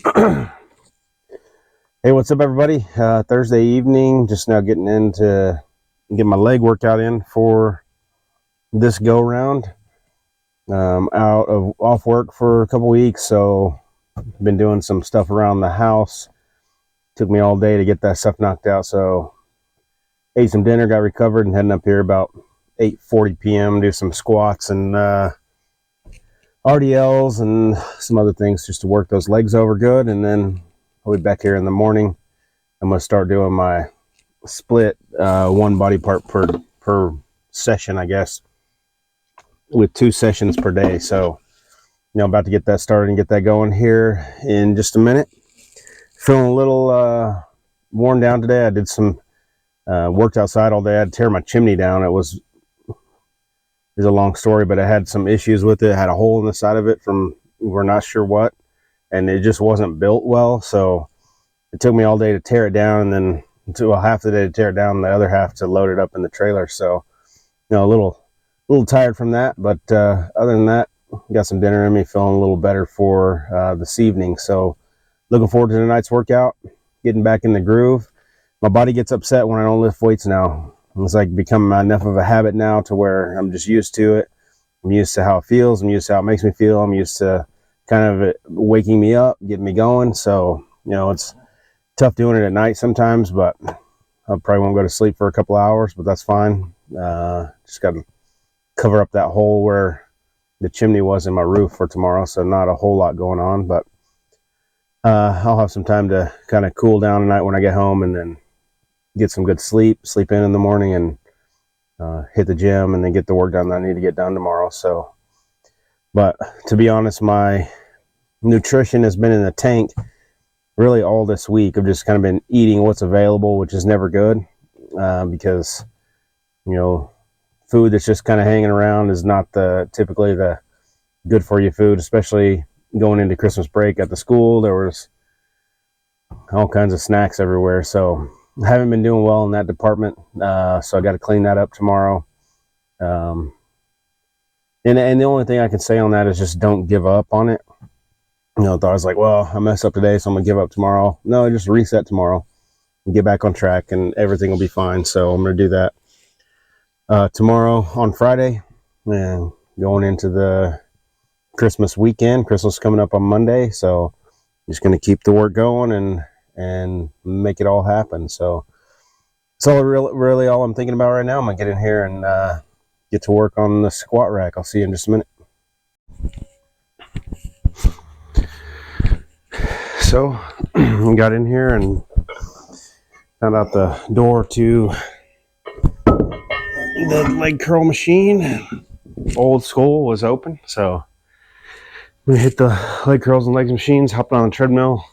Hey, what's up, everybody? Thursday evening, just now getting into get my leg workout in for this go round. Off work for a couple weeks, so been doing some stuff around the house. Took me all day to get that stuff knocked out, so ate some dinner, got recovered, and heading up here about 8:40 p.m. do some squats and RDLs and some other things just to work those legs over good, and then I'll be back here in the morning. I'm going to start doing my split one body part per session, I guess, with 2 sessions per day. So, I'm about to get that started and get that going here in just a minute. Feeling a little worn down today. I did some worked outside all day. I had to tear my chimney down. It's a long story, but I had some issues with it. I had a hole in the side of it from we're not sure what, and it just wasn't built well. So it took me all day to tear it down, and then half the day to tear it down, and the other half to load it up in the trailer. So, a little tired from that, but other than that, got some dinner in me, feeling a little better for this evening. So, looking forward to tonight's workout, getting back in the groove. My body gets upset when I don't lift weights now. It's like becoming enough of a habit now to where I'm just used to it. I'm used to how it feels. I'm used to how it makes me feel. I'm used to kind of it waking me up, getting me going. So, it's tough doing it at night sometimes, but I probably won't go to sleep for a couple hours, but that's fine. Just got to cover up that hole where the chimney was in my roof for tomorrow, so not a whole lot going on, but I'll have some time to kind of cool down tonight when I get home, and then get some good sleep in the morning, and hit the gym, and then get the work done that I need to get done tomorrow. So, but to be honest, my nutrition has been in the tank really all this week. I've just kind of been eating what's available, which is never good, because food that's just kind of hanging around is not typically the good for you food, especially going into Christmas break at the school. There was all kinds of snacks everywhere, so I haven't been doing well in that department. So I got to clean that up tomorrow. And the only thing I can say on that is just don't give up on it. I was like, well, I messed up today, so I'm gonna give up tomorrow. No, just reset tomorrow and get back on track, and everything will be fine. So I'm gonna do that tomorrow on Friday, and going into the Christmas weekend. Christmas coming up on Monday, so I'm just gonna keep the work going and make it all happen. So it's all really all I'm thinking about right now. I'm gonna get in here and get to work on the squat rack. I'll see you in just a minute. So got in here and found out the door to the leg curl machine, old school, was open. So we hit the leg curls and legs machines, hopped on the treadmill,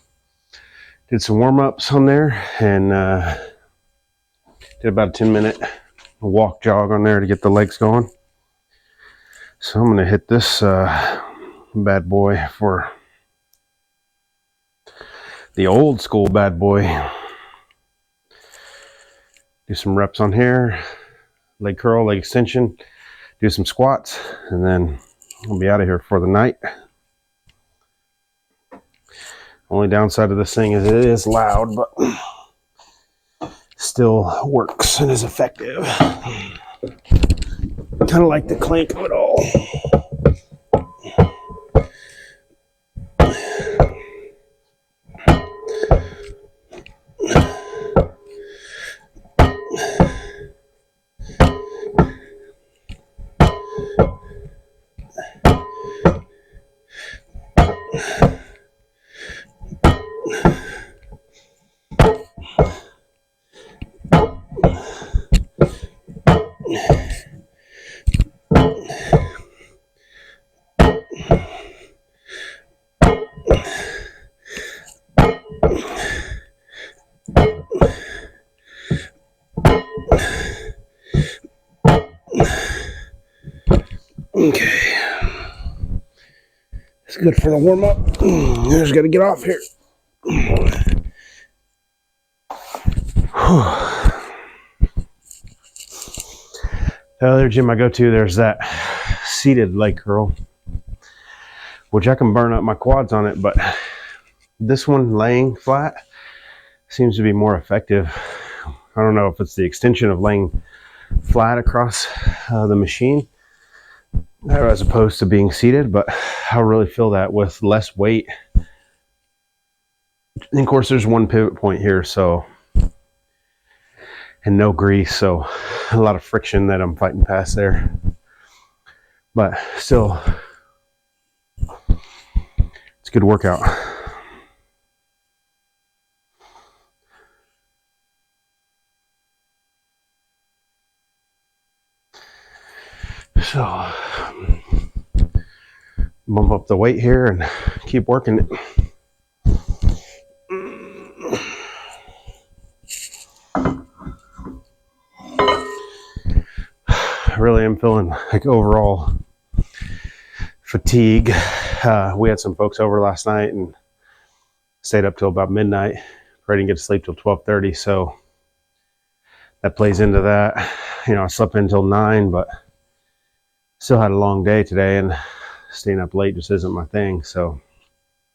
did some warm-ups on there, and did about a 10-minute walk jog on there to get the legs going. So I'm gonna hit this bad boy for the old school bad boy. Do some reps on here, leg curl, leg extension, do some squats, and then I'll be out of here for the night. Only downside of this thing is it is loud, but still works and is effective. Kind of like the clank of it all. Okay, it's good for the warm up. I just got to get off here. The other gym I go to, there's that seated leg curl, which I can burn up my quads on it, but This one laying flat seems to be more effective. I don't know if it's the extension of laying flat across the machine as opposed to being seated, but I really feel that with less weight. And of course, there's one pivot point here, so, and no grease, so a lot of friction that I'm fighting past there. But still, it's a good workout. So, bump up the weight here and keep working it. I really am feeling like overall fatigue. We had some folks over last night and stayed up till about midnight. Probably didn't get to sleep till 12:30, so that plays into that. You know, I slept until 9, but still had a long day today, and staying up late just isn't my thing. So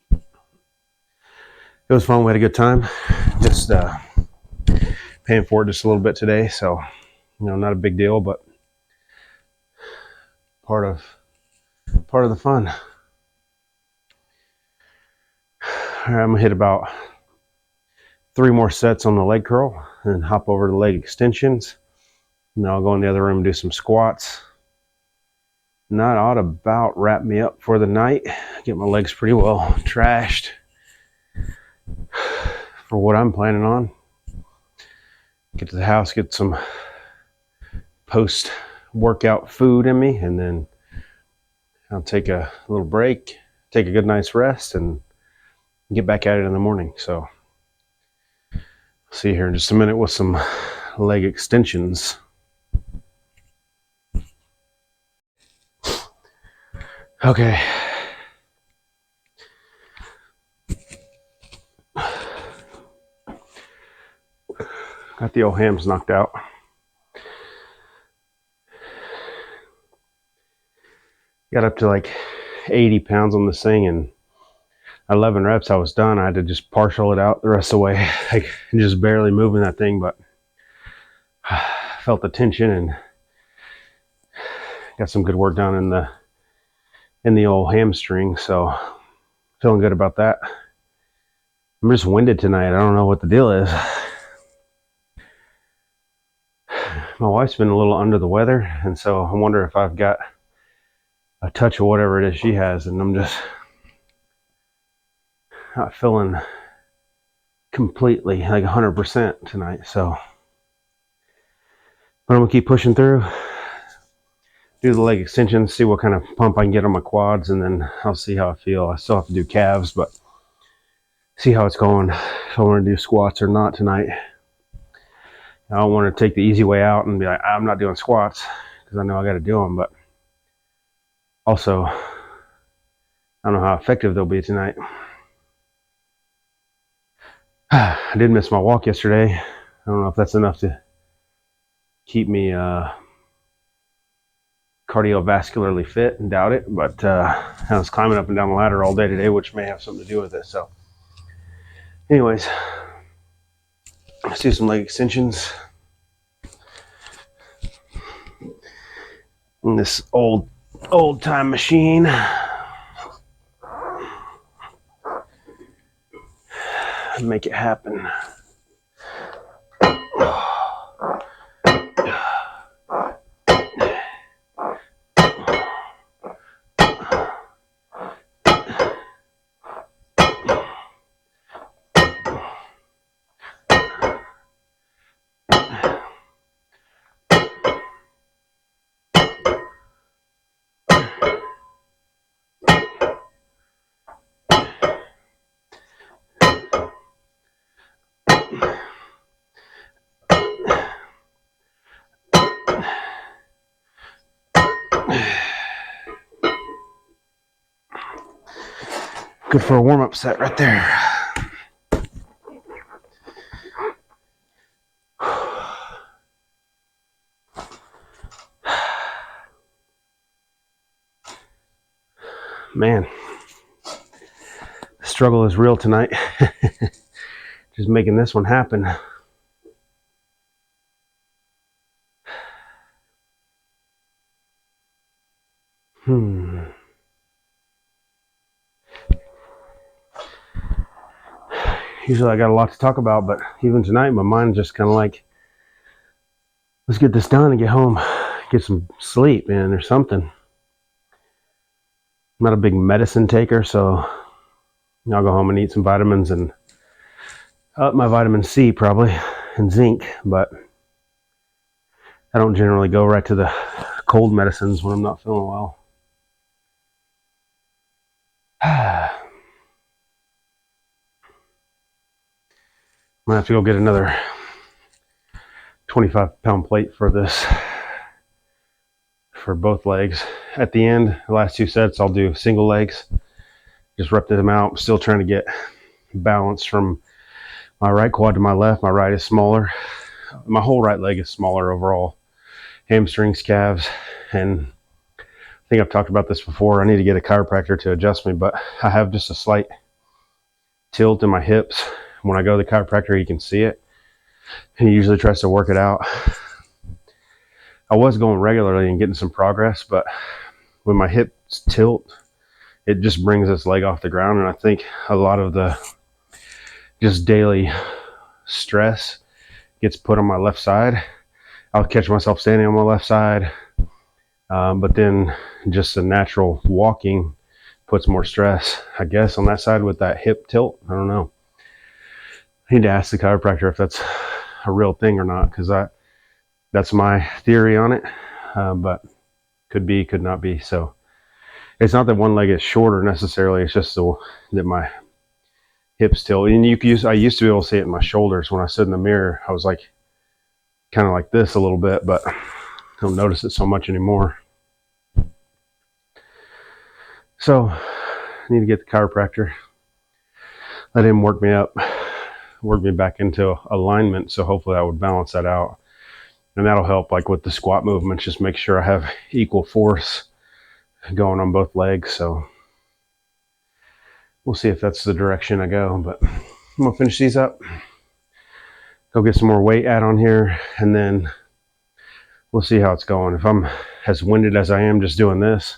it was fun. We had a good time. Just paying for it just a little bit today, so you know, not a big deal, but part of the fun. All right, I'm gonna hit about 3 more sets on the leg curl and hop over to leg extensions. And then I'll go in the other room and do some squats. And that ought to about wrap me up for the night. Get my legs pretty well trashed for what I'm planning on. Get to the house, get some post-workout food in me, and then I'll take a little break, take a good night's rest, and get back at it in the morning. So see you here in just a minute with some leg extensions. Okay. Got the old hams knocked out. Got up to like 80 pounds on this thing, and 11 reps I was done. I had to just partial it out the rest of the way. Like just barely moving that thing, but felt the tension and got some good work done in the old hamstring. So feeling good about that. I'm just winded tonight. I don't know what the deal is. My wife's been a little under the weather, and so I wonder if I've got a touch of whatever it is she has, and I'm just not feeling completely like 100% tonight. So, but I'm gonna keep pushing through, do the leg extensions, see what kind of pump I can get on my quads, and then I'll see how I feel. I still have to do calves, but see how it's going, if I want to do squats or not tonight. I don't want to take the easy way out and be like, I'm not doing squats, because I know I got to do them, but also I don't know how effective they'll be tonight. I did miss my walk yesterday. I don't know if that's enough to keep me cardiovascularly fit, and doubt it, but I was climbing up and down the ladder all day today, which may have something to do with it. So anyways, let's do some leg extensions. In this old time machine. Make it happen. Good for a warm-up set right there. Man, struggle is real tonight. Just making this one happen. Usually I got a lot to talk about, but even tonight my mind's just kind of like, let's get this done and get home, get some sleep, man, or something. I'm not a big medicine taker, so I'll go home and eat some vitamins and up my vitamin C probably and zinc, but I don't generally go right to the cold medicines when I'm not feeling well. I'm gonna have to go get another 25-pound plate for this, for both legs. At the end, the last 2 sets, I'll do single legs. Just rep them out. I'm still trying to get balance from my right quad to my left. My right is smaller. My whole right leg is smaller overall. Hamstrings, calves, and I think I've talked about this before. I need to get a chiropractor to adjust me, but I have just a slight tilt in my hips. When I go to the chiropractor, he can see it. He usually tries to work it out. I was going regularly and getting some progress, but when my hips tilt, it just brings this leg off the ground. And I think a lot of the just daily stress gets put on my left side. I'll catch myself standing on my left side, but then just the natural walking puts more stress, I guess, on that side with that hip tilt. I don't know. I need to ask the chiropractor if that's a real thing or not, because that's my theory on it, but could be, could not be. So it's not that one leg is shorter necessarily, it's just that my hips tilt. And I used to be able to see it in my shoulders. When I stood in the mirror, I was like kind of like this a little bit, but I don't notice it so much anymore. So I need to get the chiropractor, let him work me up, work me back into alignment, so hopefully that would balance that out, and that'll help, like with the squat movements, just make sure I have equal force going on both legs. So we'll see if that's the direction I go, but I'm gonna finish these up, go get some more weight add on here, and then we'll see how it's going. If I'm as winded as I am just doing this,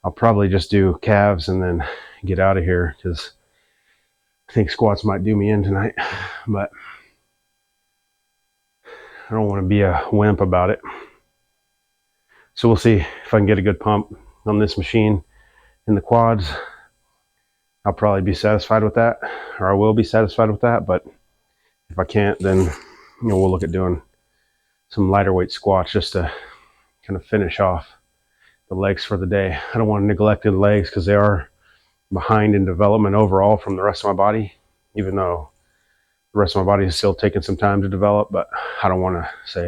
I'll probably just do calves and then get out of here, because I think squats might do me in tonight, but I don't want to be a wimp about it. So we'll see if I can get a good pump on this machine in the quads. I'll probably be satisfied with that, or I will be satisfied with that. But if I can't, then we'll look at doing some lighter weight squats just to kind of finish off the legs for the day. I don't want to neglect the legs because they are behind in development overall from the rest of my body, even though the rest of my body is still taking some time to develop. But I don't want to say,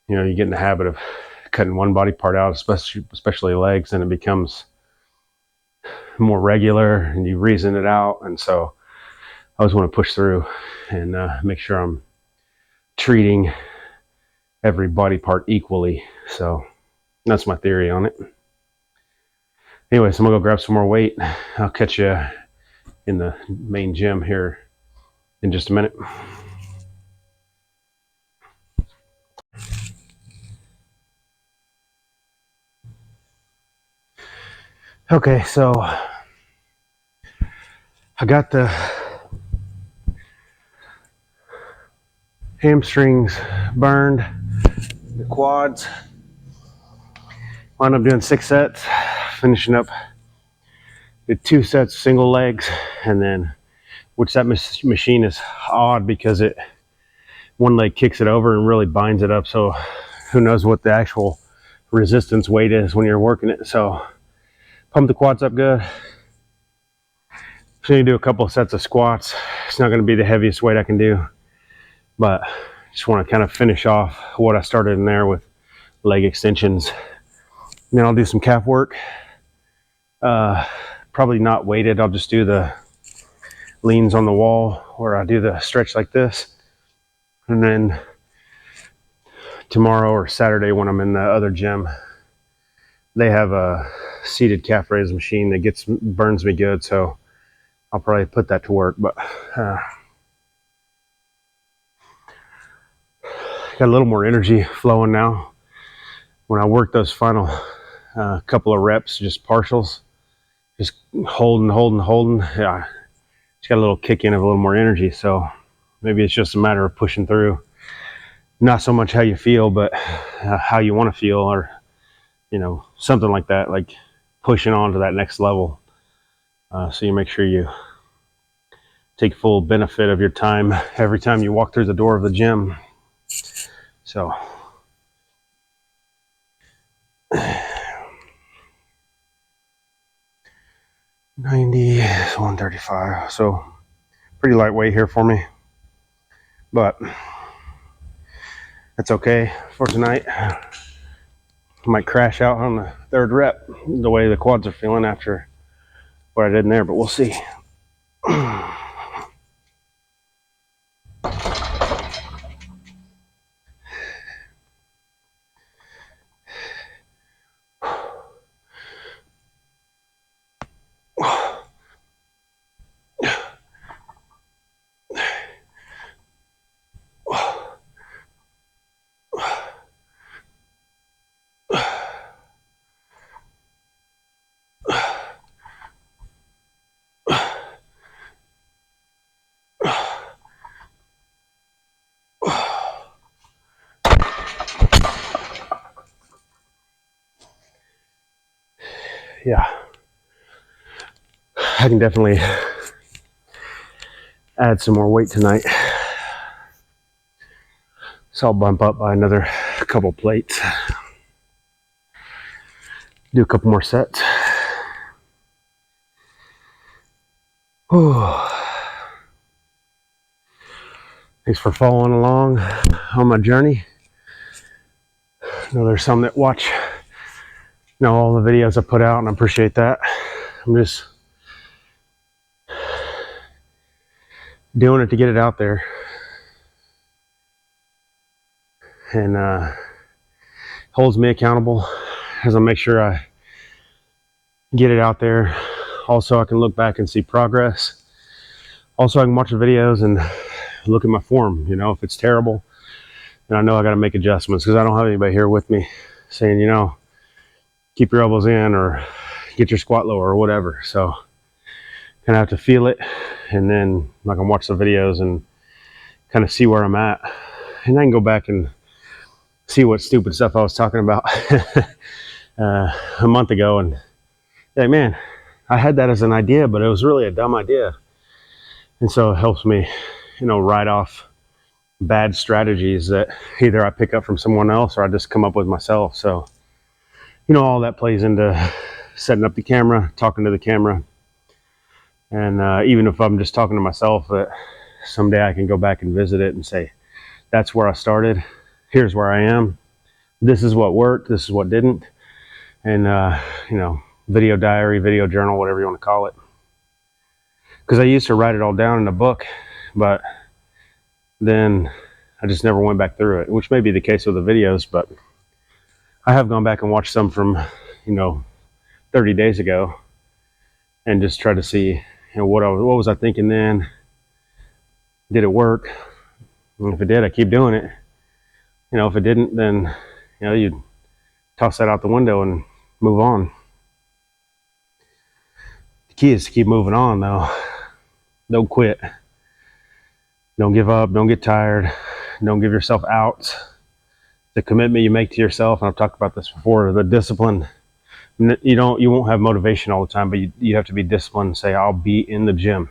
you get in the habit of cutting one body part out, especially legs, and it becomes more regular and you reason it out. And so I always want to push through and make sure I'm treating every body part equally. So that's my theory on it. Anyways, I'm gonna go grab some more weight. I'll catch you in the main gym here in just a minute. Okay, so I got the hamstrings burned, the quads. Wound up doing 6 sets, finishing up with 2 sets of single legs, and then, which that machine is odd because one leg kicks it over and really binds it up. So who knows what the actual resistance weight is when you're working it. So pump the quads up good. So you do a couple of sets of squats. It's not going to be the heaviest weight I can do, but just want to kind of finish off what I started in there with leg extensions. And then I'll do some calf work. Probably not weighted. I'll just do the leans on the wall where I do the stretch like this. And then tomorrow or Saturday when I'm in the other gym, they have a seated calf raise machine that burns me good, so I'll probably put that to work. But got a little more energy flowing now. When I work those final couple of reps, just partials, just holding, yeah, it's got a little kick in of a little more energy. So maybe it's just a matter of pushing through. Not so much how you feel, but how you want to feel, or something like that, like pushing on to that next level. So you make sure you take full benefit of your time every time you walk through the door of the gym. So 90 is 135, so pretty lightweight here for me, but that's okay for tonight. I might crash out on the third rep, the way the quads are feeling after what I did in there, but we'll see. Yeah, I can definitely add some more weight tonight, so I'll bump up by another couple plates, do a couple more sets. Whew. Thanks for following along on my journey. I know there's some that watch all the videos I put out, and I appreciate that. I'm just doing it to get it out there, and holds me accountable as I make sure I get it out there. Also, I can look back and see progress. Also, I can watch the videos and look at my form. If it's terrible, then I know I got to make adjustments, because I don't have anybody here with me saying, keep your elbows in or get your squat lower or whatever. So kind of have to feel it, and then I can watch the videos and kind of see where I'm at, and I can go back and see what stupid stuff I was talking about a month ago, and like, man, I had that as an idea, but it was really a dumb idea. And so it helps me, write off bad strategies that either I pick up from someone else or I just come up with myself. So all that plays into setting up the camera, talking to the camera, and even if I'm just talking to myself, that someday I can go back and visit it and say, that's where I started, here's where I am, this is what worked, this is what didn't. And video diary, video journal, whatever you want to call it, because I used to write it all down in a book, but then I just never went back through it, which may be the case with the videos. But I have gone back and watched some from 30 days ago and just try to see what was I thinking then, did it work, and if it did, I keep doing it. If it didn't, then you toss that out the window and move on. The key is to keep moving on, though. Don't quit, don't give up, don't get tired, don't give yourself outs. The commitment you make to yourself, and I've talked about this before, the discipline. You won't have motivation all the time, but you have to be disciplined and say, I'll be in the gym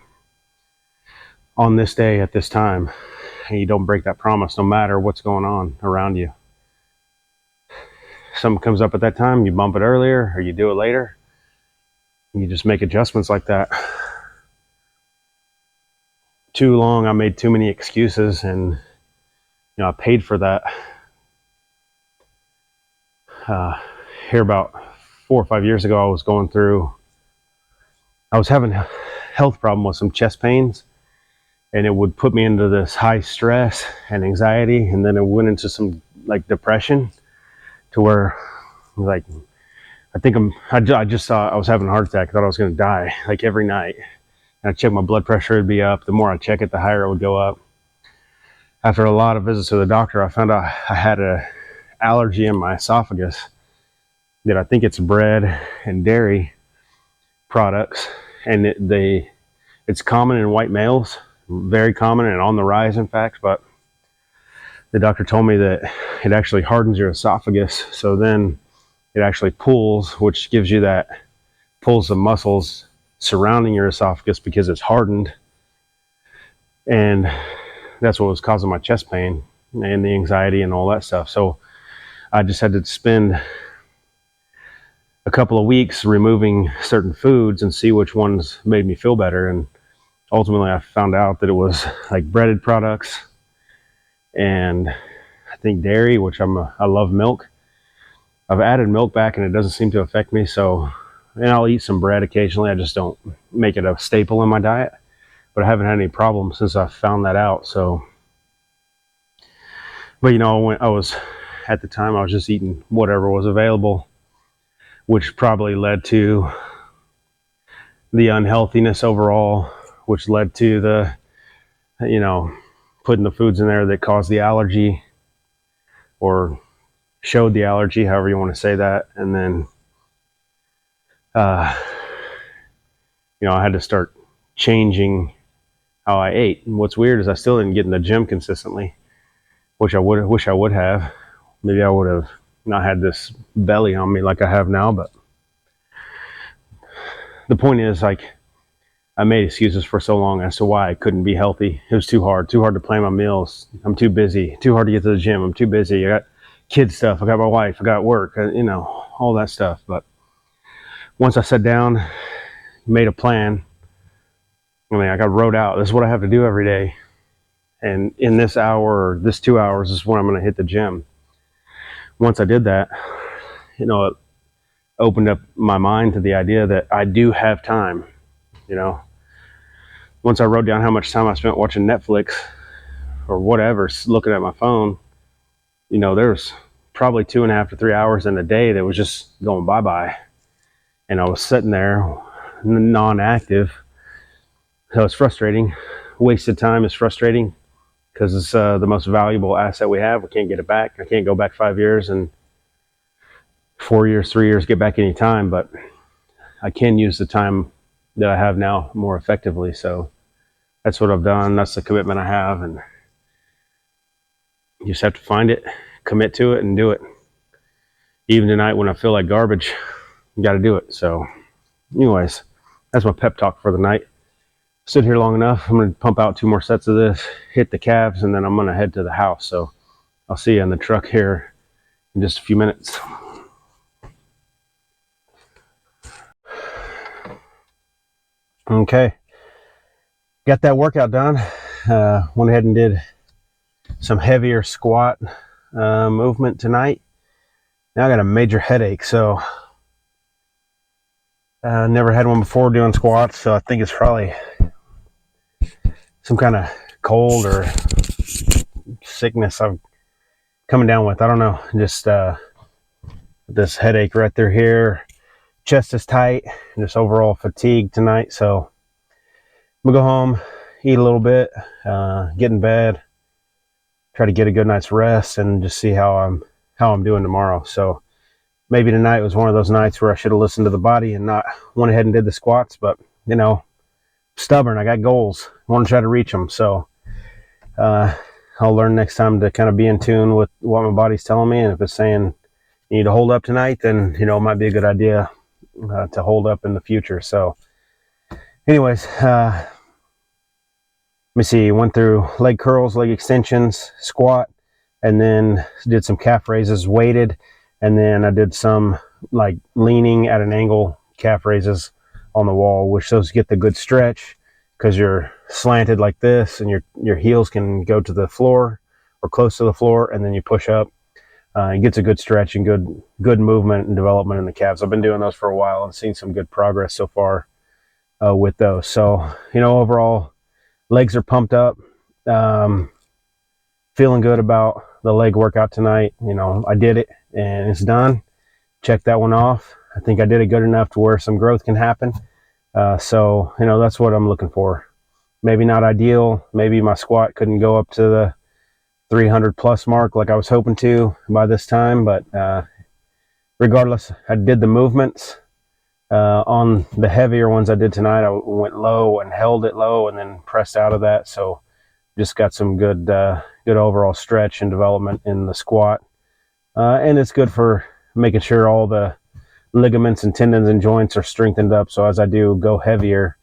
on this day at this time, and you don't break that promise no matter what's going on around you. Something comes up at that time, you bump it earlier or you do it later. You just make adjustments like that. Too long, I made too many excuses, and I paid for that. Here about 4 or 5 years ago, I was having a health problem with some chest pains, and it would put me into this high stress and anxiety, and then it went into some like depression, to where like I just saw I was having a heart attack. I thought I was going to die like every night. And I checked my blood pressure, it'd be up. The more I check it, the higher it would go up. After a lot of visits to the doctor, I found out I had an allergy in my esophagus that I think it's bread and dairy products. And it's common in white males, very common and on the rise, in fact. But the doctor told me that it actually hardens your esophagus. So then it actually pulls, which gives you pulls the muscles surrounding your esophagus because it's hardened. And that's what was causing my chest pain and the anxiety and all that stuff. So I just had to spend a couple of weeks removing certain foods and see which ones made me feel better. And ultimately I found out that it was like breaded products and I think dairy, which I love milk. I've added milk back and it doesn't seem to affect me. And I'll eat some bread occasionally. I just don't make it a staple in my diet, but I haven't had any problems since I found that out. But at the time I was just eating whatever was available, which probably led to the unhealthiness overall, which led to the, putting the foods in there that caused the allergy or showed the allergy, however you want to say that. And then, I had to start changing how I ate. And what's weird is I still didn't get in the gym consistently, which I wish I would have. Maybe I would have not had this belly on me like I have now. But the point is, like, I made excuses for so long as to why I couldn't be healthy. It was too hard to plan my meals. I'm too busy, too hard to get to the gym. I'm too busy. I got kid stuff. I got my wife. I got work, all that stuff. But once I sat down, made a plan, I got wrote out, this is what I have to do every day. And in this hour or this 2 hours is when I'm going to hit the gym. Once I did that, it opened up my mind to the idea that I do have time. Once I wrote down how much time I spent watching Netflix or whatever, looking at my phone, there's probably 2.5 to 3 hours in a day that was just going bye-bye. And I was sitting there non-active. So it's frustrating. Wasted time is frustrating because it's the most valuable asset we have. We can't get it back. I can't go back 5 years and 4 years, 3 years, get back any time, but I can use the time that I have now more effectively. So that's what I've done. That's the commitment I have. And you just have to find it, commit to it, and do it. Even tonight when I feel like garbage, you got to do it. So anyways, that's my pep talk for the night. Stood here long enough. I'm going to pump out 2 more sets of this, hit the calves, and then I'm going to head to the house. So I'll see you in the truck here in just a few minutes. Okay, got that workout done. Went ahead and did some heavier squat movement tonight. Now I got a major headache, so never had one before doing squats, so I think it's probably some kind of cold or sickness I'm coming down with. I don't know, just this headache right there here. Chest is tight, and just overall fatigue tonight. So I'm gonna go home, eat a little bit, get in bed, try to get a good night's rest, and just see how I'm doing tomorrow. So maybe tonight was one of those nights where I should have listened to the body and not went ahead and did the squats. But stubborn. I got goals. I want to try to reach them. So I'll learn next time to kind of be in tune with what my body's telling me, and if it's saying you need to hold up tonight, then it might be a good idea to hold up in the future. So anyways, let me see, went through leg curls, leg extensions, squat, and then did some calf raises weighted, and then I did some like leaning at an angle calf raises on the wall, which those get the good stretch because you're slanted like this and your heels can go to the floor or close to the floor, and then you push up. It gets a good stretch and good movement and development in the calves. I've been doing those for a while and seen some good progress so far with those. So, overall, legs are pumped up. Feeling good about the leg workout tonight. I did it and it's done. Check that one off. I think I did it good enough to where some growth can happen. So, you know, that's what I'm looking for. Maybe not ideal. Maybe my squat couldn't go up to the 300 plus mark like I was hoping to by this time, but regardless, I did the movements. On the heavier ones I did tonight, I went low and held it low and then pressed out of that. So just got some good overall stretch and development in the squat. And it's good for making sure all the ligaments and tendons and joints are strengthened up. So as I do go heavier,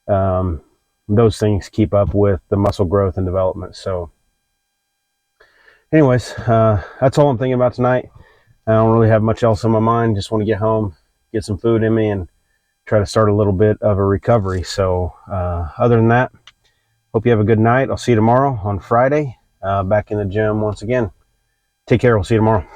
those things keep up with the muscle growth and development. So anyways, that's all I'm thinking about tonight. I don't really have much else on my mind. Just want to get home, get some food in me, and try to start a little bit of a recovery. So other than that, hope you have a good night. I'll see you tomorrow on Friday, back in the gym once again. Take care. We'll see you tomorrow.